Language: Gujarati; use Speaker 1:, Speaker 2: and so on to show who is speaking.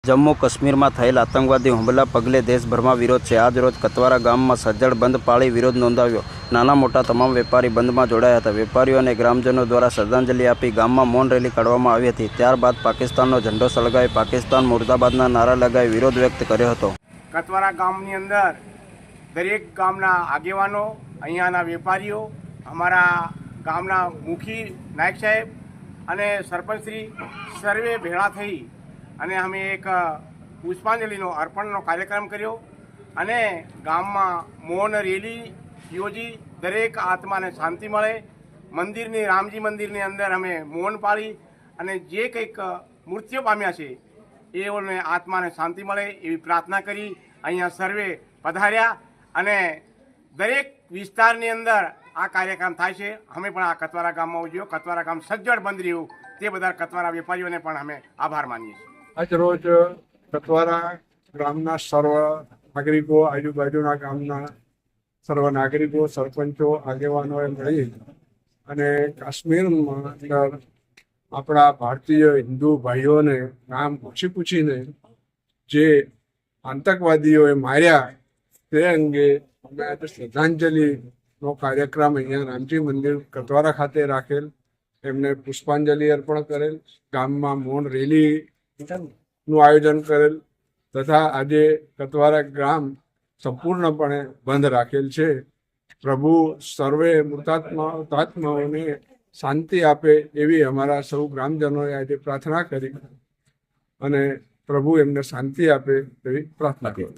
Speaker 1: જમ્મુ કાશ્મીરમાં થયેલ આતંકવાદી હુમલા પગલે દેશભરમાં વિરોધ છે। આજ રોજ કતવારા ગામમાં સજ્જડ બંધ પાળી વિરોધ નોંધાવ્યો। નાના મોટા તમામ વેપારી બંધમાં જોડાયા હતા। વેપારીઓ અને ગ્રામજનો દ્વારા શ્રદ્ધાંજલિ આપી ગામમાં મૌન રેલી કાઢવામાં આવી હતી। ત્યારબાદ પાકિસ્તાનનો ઝંડો સળગાવી પાકિસ્તાન મુર્દાબાદના નારા લગાવી વિરોધ વ્યક્ત કર્યો હતો।
Speaker 2: કતવારા ગામની અંદર દરેક ગામના આગેવાનો, અહીંયાના વેપારીઓ, અમારા ગામના મુખી નાયક સાહેબ અને સરપંચશ્રી સર્વે ભેળા થઈ અને અમે એક પુષ્પાંજલિનો અર્પણનો કાર્યક્રમ કર્યો અને ગામમાં મૌન રેલી યોજી દરેક આત્માને શાંતિ મળે। મંદિરની રામજી મંદિરની અંદર અમે મૌન પાળી અને જે કંઈક મૃત્યુ પામ્યા છે એઓને આત્માને શાંતિ મળે એવી પ્રાર્થના કરી અહીંયા સર્વે પધાર્યા અને દરેક વિસ્તારની અંદર આ કાર્યક્રમ થાય છે। અમે પણ આ કતવારા ગામમાં ઉજવ્યો। કતવારા ગામ સજ્જડ બંધ રહ્યું તે બધા કતવારા વેપારીઓને પણ અમે આભાર માનીએ છીએ।
Speaker 3: આજ રોજ કતવારા ગામના સર્વ નાગરિકો, આજુબાજુના ગામના સર્વ નાગરિકો, સરપંચો, આગેવાનોએ મળી અને કાશ્મીરમાં અંદર આપણા ભારતીય હિન્દુ ભાઈઓને નામ પૂછીને જે આતંકવાદીઓએ માર્યા તે અંગે અમે આજે શ્રદ્ધાંજલિનો કાર્યક્રમ અહીંયા રામજી મંદિર કતવારા ખાતે રાખેલ, એમને પુષ્પાંજલિ અર્પણ કરેલ, ગામમાં મૌન રેલી નું આયોજન કરેલ તથા આજે કતવારા ગામ સંપૂર્ણપણે બંધ રાખેલ છે। પ્રભુ સર્વે મૃતાત્માઓને શાંતિ આપે એવી અમારા સૌ ગ્રામજનોએ આજે પ્રાર્થના કરી અને પ્રભુ એમને શાંતિ આપે એવી પ્રાર્થના કરી।